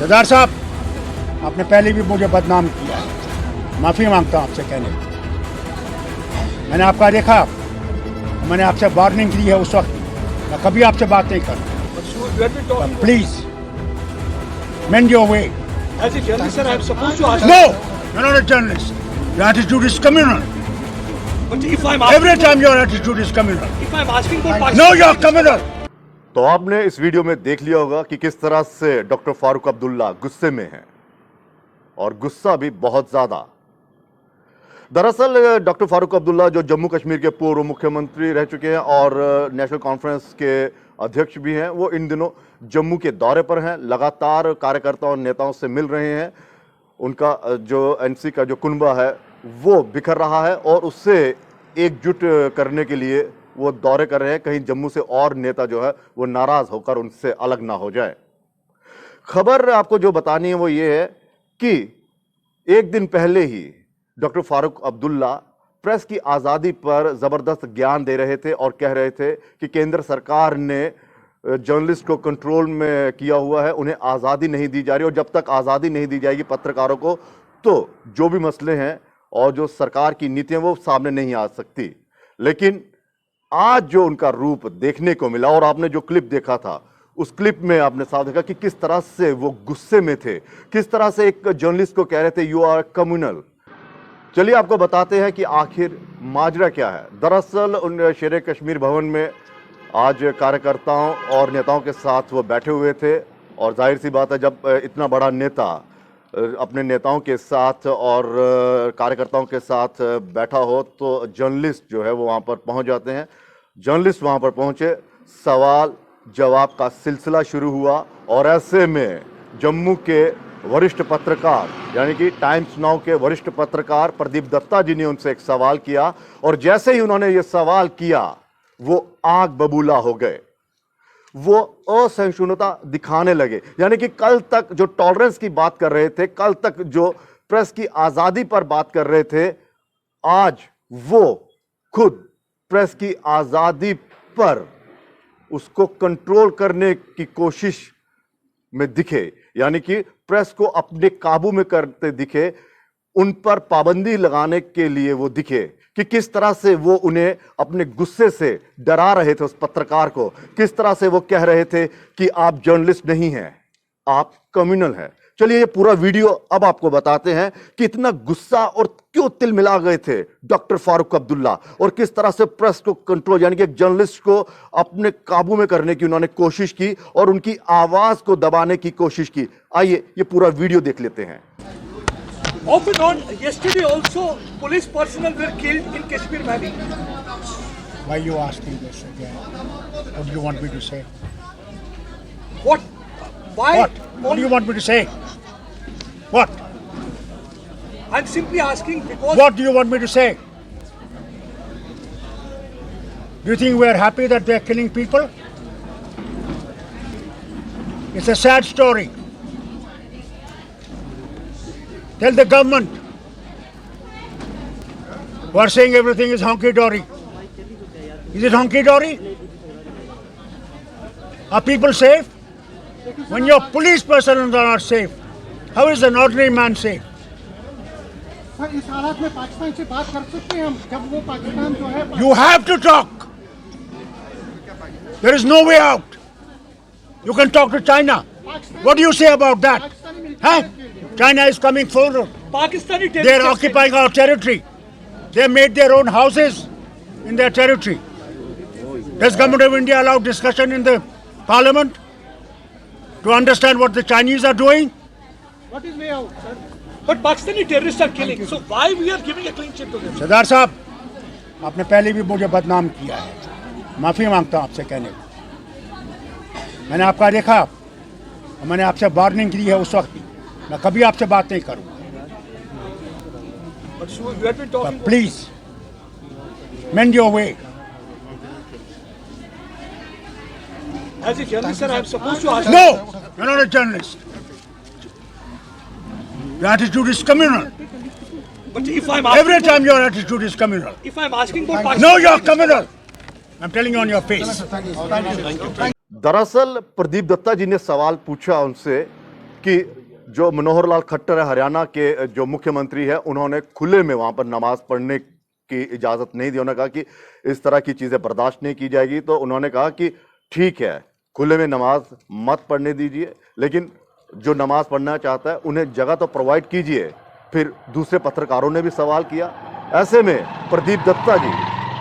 सरदार साहब, आपने पहले भी मुझे बदनाम किया है, माफ़ी मांगता हूँ आपसे कहने को। मैंने आपका देखा, मैंने आपसे वार्निंग दी है उस वक्त, मैं कभी आपसे बात नहीं करूँ। Please mend your way. As a journalist, sir, I am supposed to ask. No, you're not a journalist. Your attitude is communal. But if I'm asking, Every time your attitude is communal. if I'm asking for No, you're communal. तो आपने इस video में देख लिया होगा कि किस तरह से डॉक्टर फारूक अब्दुल्ला गुस्से में हैं और गुस्सा भी बहुत ज्यादा। दरअसल डॉक्टर फारूक अब्दुल्ला जो जम्मू कश्मीर के पूर्व मुख्यमंत्री रह चुके हैं और नेशनल कॉन्फ्रेंस के अध्यक्ष भी हैं, वो इन दिनों जम्मू के दौरे पर हैं, लगातार कार्यकर्ताओं और नेताओं से मिल रहे हैं। उनका जो एनसी का जो कुनबा है वो बिखर रहा है और उससे एकजुट करने के लिए वो दौरे कर रहे हैं, कहीं जम्मू से और नेता जो है वो नाराज होकर उनसे अलग ना हो जाए। खबर आपको जो बतानी है वो ये है कि एक दिन पहले ही डॉक्टर फारूक अब्दुल्ला प्रेस की आज़ादी पर ज़बरदस्त ज्ञान दे रहे थे और कह रहे थे कि केंद्र सरकार ने जर्नलिस्ट को कंट्रोल में किया हुआ है, उन्हें आज़ादी नहीं दी जा रही और जब तक आज़ादी नहीं दी जाएगी पत्रकारों को तो जो भी मसले हैं और जो सरकार की नीतियां वो सामने नहीं आ सकती। लेकिन आज जो उनका रूप देखने को मिला और आपने जो क्लिप देखा था उस क्लिप में आपने साफ देखा कि किस तरह से वो गुस्से में थे, किस तरह से एक जर्नलिस्ट को कह रहे थे यू आर कम्युनल। चलिए आपको बताते हैं कि आखिर माजरा क्या है। दरअसल उन शेर कश्मीर भवन में आज कार्यकर्ताओं और नेताओं के साथ वो बैठे हुए थे और जाहिर सी बात है जब इतना बड़ा नेता अपने नेताओं के साथ और कार्यकर्ताओं के साथ बैठा हो तो जर्नलिस्ट जो है वो वहाँ पर पहुँच जाते हैं। जर्नलिस्ट वहाँ पर पहुँचे, सवाल जवाब का सिलसिला शुरू हुआ और ऐसे में जम्मू के वरिष्ठ पत्रकार यानी कि टाइम्स नाउ के वरिष्ठ पत्रकार प्रदीप दत्ता जी ने उनसे एक सवाल किया और जैसे ही उन्होंने ये सवाल किया वो आग बबूला हो गए, वो असहिष्णुता दिखाने लगे। यानी कि कल तक जो टॉलरेंस की बात कर रहे थे, कल तक जो प्रेस की आजादी पर बात कर रहे थे, आज वो खुद प्रेस की आजादी पर उसको कंट्रोल करने की कोशिश में दिखे, यानी कि प्रेस को अपने काबू में करते दिखे, उन पर पाबंदी लगाने के लिए वो दिखे कि किस तरह से वो उन्हें अपने गुस्से से डरा रहे थे। उस पत्रकार को किस तरह से वो कह रहे थे कि आप जर्नलिस्ट नहीं हैं, आप कम्युनल हैं। चलिए ये पूरा वीडियो अब आपको बताते हैं कि इतना गुस्सा और क्यों तिल मिला गए थे डॉक्टर फारूक अब्दुल्ला और किस तरह से प्रेस को कंट्रोल यानी कि एक जर्नलिस्ट को अपने काबू में करने की उन्होंने कोशिश की और उनकी आवाज को दबाने की कोशिश की। आइए ये पूरा वीडियो देख लेते हैं। Off and on, yesterday also police personnel were killed in Kashmir Valley. Why are you asking this again? What do you want me to say? What? Why? What do you want me to say? What? I'm simply asking because. What do you want me to say? Do you think we are happy that they are killing people? It's a sad story. Tell the government who are saying everything is honky-dory. Is it honky-dory? Are people safe? When your police personnel are not safe, how is an ordinary man safe? इस हालात में पाकिस्तान से बात कर सकते हैं हम जब वो पाकिस्तान जो है You have to talk. There is no way out. You can talk to China. What do you say about that? Huh? China is coming forward. Pakistani They are terrorists. occupying our territory. They made their own houses in their territory. Does Government of India allow discussion in the Parliament to understand what the Chinese are doing? What is way out, sir? But Pakistani terrorists are killing. So why we are giving a clean chit to them? सरदार साहब, आपने पहले भी मुझे बदनाम किया है, माफ़ी मांगता हूँ आपसे कहने को। मैंने आपका देखा और मैंने आपसे वार्निंग दी है उस वक्त, मैं कभी आपसे बात नहीं करूँगा। But so you have been talking. Please mend your way. As a journalist, sir, I am supposed to ask. No, you're not a journalist. Your attitude is communal. But if I'm asking. Every time your attitude is communal. If I'm asking for Pakistan. No, you're communal. I'm telling you on your face. दरअसल प्रदीप दत्ता जी ने सवाल पूछा उनसे कि जो मनोहर लाल खट्टर है, हरियाणा के जो मुख्यमंत्री है, उन्होंने खुले में वहां पर नमाज पढ़ने की इजाजत नहीं दी। उन्होंने कहा कि इस तरह की चीजें बर्दाश्त नहीं की जाएगी। तो उन्होंने कहा कि ठीक है, खुले में नमाज मत पढ़ने दीजिए, लेकिन जो नमाज पढ़ना चाहता है उन्हें जगह तो प्रोवाइड कीजिए। फिर दूसरे पत्रकारों ने भी सवाल किया। ऐसे में प्रदीप दत्ता जी,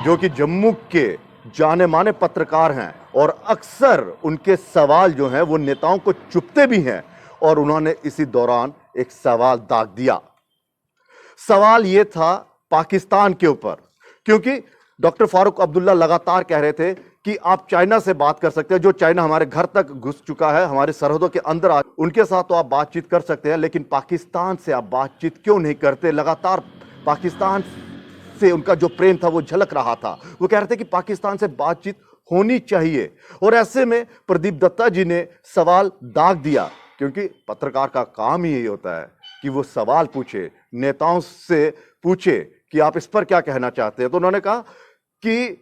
जो कि जम्मू के जाने माने पत्रकार हैं और अक्सर उनके सवाल जो हैं वो नेताओं को चुभते भी हैं, और उन्होंने इसी दौरान एक सवाल दाग दिया। सवाल यह था पाकिस्तान के ऊपर, क्योंकि डॉक्टर फारूक अब्दुल्ला लगातार कह रहे थे कि आप चाइना से बात कर सकते हैं, जो चाइना हमारे घर तक घुस चुका है, हमारी सरहदों के अंदर आ, उनके साथ तो आप बातचीत कर सकते हैं, लेकिन पाकिस्तान से आप बातचीत क्यों नहीं करते? लगातार पाकिस्तान से उनका जो प्रेम था वो झलक रहा था। वो कह रहे थे कि पाकिस्तान से बातचीत होनी चाहिए। और ऐसे में प्रदीप दत्ता जी ने सवाल दाग दिया, क्योंकि पत्रकार का काम ही यही होता है कि वो सवाल पूछे, नेताओं से पूछे कि आप इस पर क्या कहना चाहते हैं। तो उन्होंने कहा कि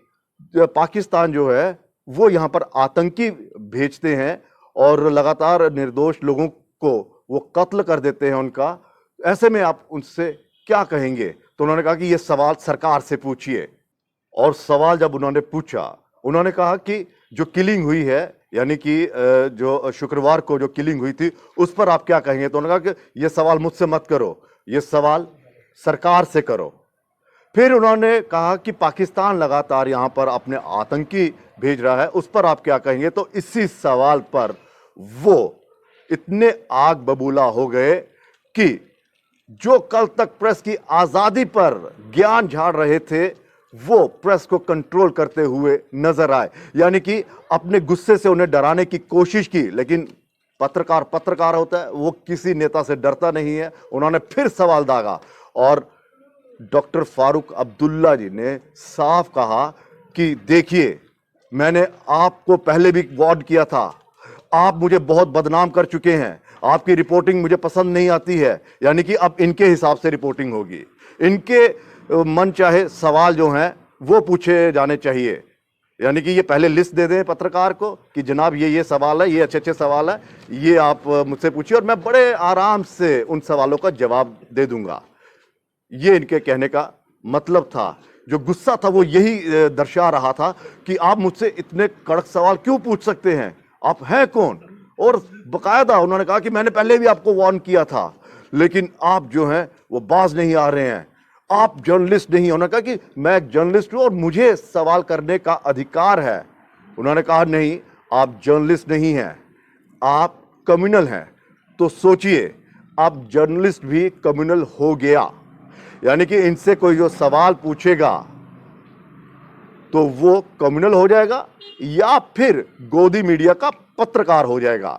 पाकिस्तान जो है वो यहां पर आतंकी भेजते हैं और लगातार निर्दोष लोगों को वो कत्ल कर देते हैं उनका, ऐसे में आप उनसे क्या कहेंगे? तो उन्होंने कहा कि ये सवाल सरकार से पूछिए। और सवाल जब उन्होंने पूछा, उन्होंने कहा कि जो किलिंग हुई है, यानी कि जो शुक्रवार को जो किलिंग हुई थी, उस पर आप क्या कहेंगे? तो उन्होंने कहा कि ये सवाल मुझसे मत करो, ये सवाल सरकार से करो। फिर उन्होंने कहा कि पाकिस्तान लगातार यहां पर अपने आतंकी भेज रहा है, उस पर आप क्या कहेंगे? तो इसी सवाल पर वो इतने आग बबूला हो गए कि जो कल तक प्रेस की आजादी पर ज्ञान झाड़ रहे थे, वो प्रेस को कंट्रोल करते हुए नजर आए। यानी कि अपने गुस्से से उन्हें डराने की कोशिश की, लेकिन पत्रकार होता है, वो किसी नेता से डरता नहीं है। उन्होंने फिर सवाल दागा और डॉक्टर फारूक अब्दुल्ला जी ने साफ कहा कि देखिए, मैंने आपको पहले भी वार्न किया था, आप मुझे बहुत बदनाम कर चुके हैं, आपकी रिपोर्टिंग मुझे पसंद नहीं आती है। यानी कि अब इनके हिसाब से रिपोर्टिंग होगी, इनके मन चाहे सवाल जो हैं वो पूछे जाने चाहिए। यानी कि ये पहले लिस्ट दे दें पत्रकार को कि जनाब ये सवाल है, ये अच्छे सवाल है, ये आप मुझसे पूछिए और मैं बड़े आराम से उन सवालों का जवाब दे दूंगा। ये इनके कहने का मतलब था। जो गुस्सा था वो यही दर्शा रहा था कि आप मुझसे इतने कड़क सवाल क्यों पूछ सकते हैं, आप हैं कौन? और बकायदा उन्होंने कहा कि मैंने पहले भी आपको वार्न किया था, लेकिन आप जो हैं वो बाज नहीं आ रहे हैं, आप जर्नलिस्ट नहीं। उन्होंने कहा कि मैं एक जर्नलिस्ट हूं और मुझे सवाल करने का अधिकार है। उन्होंने कहा नहीं, आप जर्नलिस्ट नहीं हैं, आप कम्युनल हैं। तो सोचिए, आप जर्नलिस्ट भी कम्युनल हो गया। यानी कि इनसे कोई जो सवाल पूछेगा तो वो कम्युनल हो जाएगा या फिर गोदी मीडिया का पत्रकार हो जाएगा।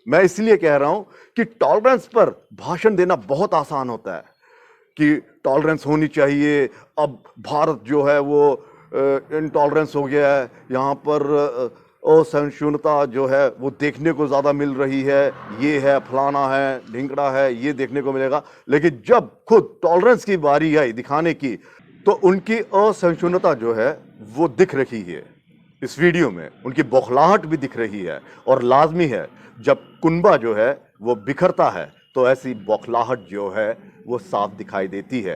मैं इसलिए कह रहा हूं कि टॉलरेंस पर भाषण देना बहुत आसान होता है कि टॉलरेंस होनी चाहिए, अब भारत जो है वो इनटॉलरेंस हो गया है, यहां पर असहिष्णुता जो है वो देखने को ज्यादा मिल रही है, ये है, फलाना है, ढिंकड़ा है, ये देखने को मिलेगा। लेकिन जब खुद टॉलरेंस की बारी आई दिखाने की, तो उनकी असहिष्णुता जो है वो दिख रही है। इस वीडियो में उनकी बौखलाहट भी दिख रही है। और लाजमी है, जब कुनबा जो है वो बिखरता है तो ऐसी बौखलाहट जो है वो साफ दिखाई देती है।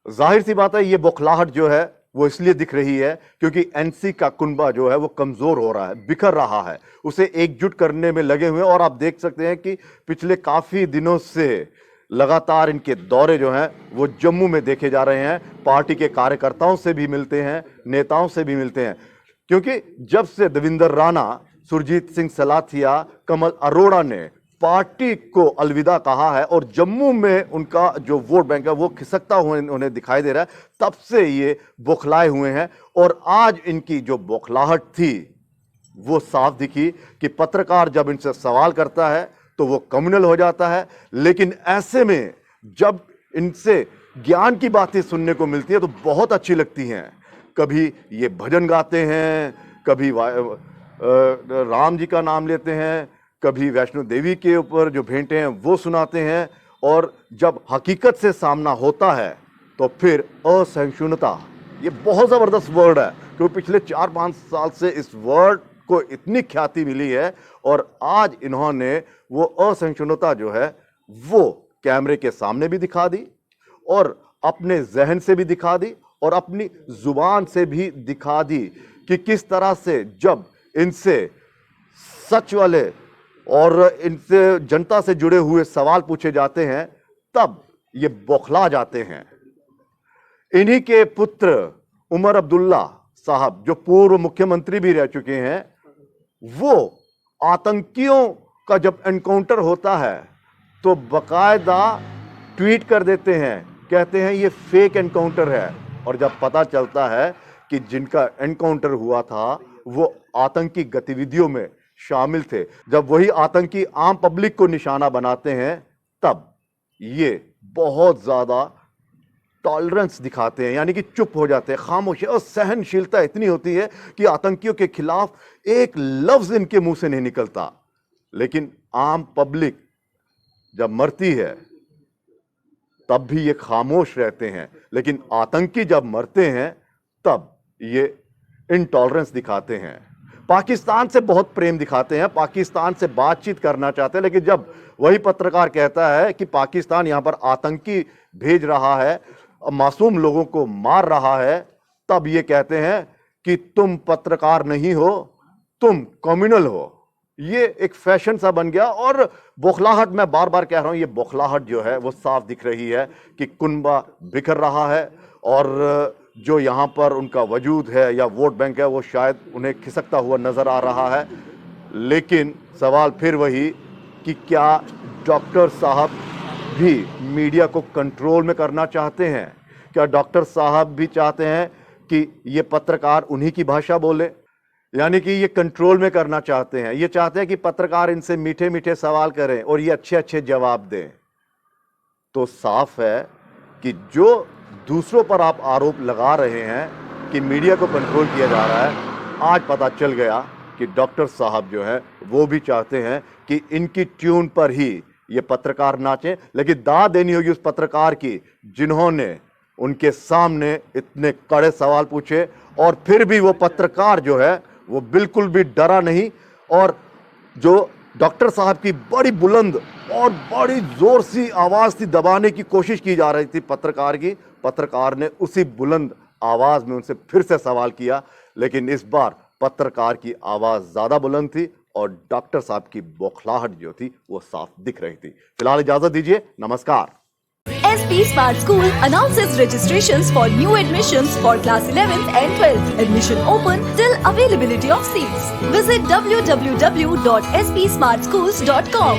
जाहिर सी बात है, ये बौखलाहट जो है वो इसलिए दिख रही है क्योंकि एनसी का कुनबा जो है वो कमजोर हो रहा है, बिखर रहा है, उसे एकजुट करने में लगे हुए हैं। और आप देख सकते हैं कि पिछले काफी दिनों से लगातार इनके दौरे जो हैं वो जम्मू में देखे जा रहे हैं। पार्टी के कार्यकर्ताओं से भी मिलते हैं, नेताओं से भी मिलते हैं, क्योंकि जब से देवेंद्र राणा, सुरजीत सिंह सलाथिया, कमल अरोड़ा ने पार्टी को अलविदा कहा है और जम्मू में उनका जो वोट बैंक है वो खिसकता हुआ उन्हें दिखाई दे रहा है, तब से ये बौखलाए हुए हैं। और आज इनकी जो बौखलाहट थी वो साफ दिखी कि पत्रकार जब इनसे सवाल करता है तो वो कम्युनल हो जाता है। लेकिन ऐसे में जब इनसे ज्ञान की बातें सुनने को मिलती है तो बहुत अच्छी लगती हैं। कभी ये भजन गाते हैं, कभी राम जी का नाम लेते हैं, कभी वैष्णो देवी के ऊपर जो भेंटे हैं वो सुनाते हैं। और जब हकीकत से सामना होता है तो फिर असहिष्णुता, ये बहुत ज़बरदस्त वर्ड है क्योंकि पिछले 4-5 साल से इस वर्ड को इतनी ख्याति मिली है और आज इन्होंने वो असहिष्णुता जो है वो कैमरे के सामने भी दिखा दी और अपने जहन से भी दिखा दी और अपनी जुबान से भी दिखा दी कि किस तरह से जब इनसे सच वाले और इनसे जनता से जुड़े हुए सवाल पूछे जाते हैं तब ये बौखला जाते हैं। इन्हीं के पुत्र उमर अब्दुल्ला साहब जो पूर्व मुख्यमंत्री भी रह चुके हैं, वो आतंकियों का जब एनकाउंटर होता है तो बकायदा ट्वीट कर देते हैं, कहते हैं ये फेक एनकाउंटर है। और जब पता चलता है कि जिनका एनकाउंटर हुआ था वो आतंकी गतिविधियों में शामिल थे, जब वही आतंकी आम पब्लिक को निशाना बनाते हैं तब ये बहुत ज्यादा टॉलरेंस दिखाते हैं, यानी कि चुप हो जाते हैं, खामोशी और सहनशीलता इतनी होती है कि आतंकियों के खिलाफ एक लफ्ज इनके मुंह से नहीं निकलता। लेकिन आम पब्लिक जब मरती है तब भी ये खामोश रहते हैं, लेकिन आतंकी जब मरते हैं तब ये इनटॉलरेंस दिखाते हैं। पाकिस्तान से बहुत प्रेम दिखाते हैं, पाकिस्तान से बातचीत करना चाहते हैं, लेकिन जब वही पत्रकार कहता है कि पाकिस्तान यहां पर आतंकी भेज रहा है, मासूम लोगों को मार रहा है, तब ये कहते हैं कि तुम पत्रकार नहीं हो, तुम कम्युनल हो। ये एक फैशन सा बन गया और बौखलाहट, मैं बार बार कह रहा हूं, ये बौखलाहट जो है वो साफ दिख रही है कि कुनबा बिखर रहा है और जो यहां पर उनका वजूद है या वोट बैंक है वो शायद उन्हें खिसकता हुआ नजर आ रहा है। लेकिन सवाल फिर वही कि क्या डॉक्टर साहब भी मीडिया को कंट्रोल में करना चाहते हैं? क्या डॉक्टर साहब भी चाहते हैं कि ये पत्रकार उन्हीं की भाषा बोले, यानी कि ये कंट्रोल में करना चाहते हैं? ये चाहते हैं कि पत्रकार इनसे मीठे मीठे सवाल करें और ये अच्छे अच्छे जवाब दें। तो साफ है कि जो दूसरों पर आप आरोप लगा रहे हैं कि मीडिया को कंट्रोल किया जा रहा है, आज पता चल गया कि डॉक्टर साहब जो है वो भी चाहते हैं कि इनकी ट्यून पर ही ये पत्रकार नाचें। लेकिन दाद देनी होगी उस पत्रकार की जिन्होंने उनके सामने इतने कड़े सवाल पूछे और फिर भी वो पत्रकार जो है वो बिल्कुल भी डरा नहीं। और जो डॉक्टर साहब की बड़ी बुलंद और बड़ी जोर सी आवाज थी, दबाने की कोशिश की जा रही थी पत्रकार की, पत्रकार ने उसी बुलंद आवाज में उनसे फिर से सवाल किया, लेकिन इस बार पत्रकार की आवाज ज्यादा बुलंद थी और डॉक्टर साहब की बौखलाहट जो थी वो साफ दिख रही थी। फिलहाल इजाजत दीजिए, नमस्कार। SP Smart School announces registrations for new admissions for class 11th and 12th. Admission open till availability of seats. Visit www.spsmartschools.com.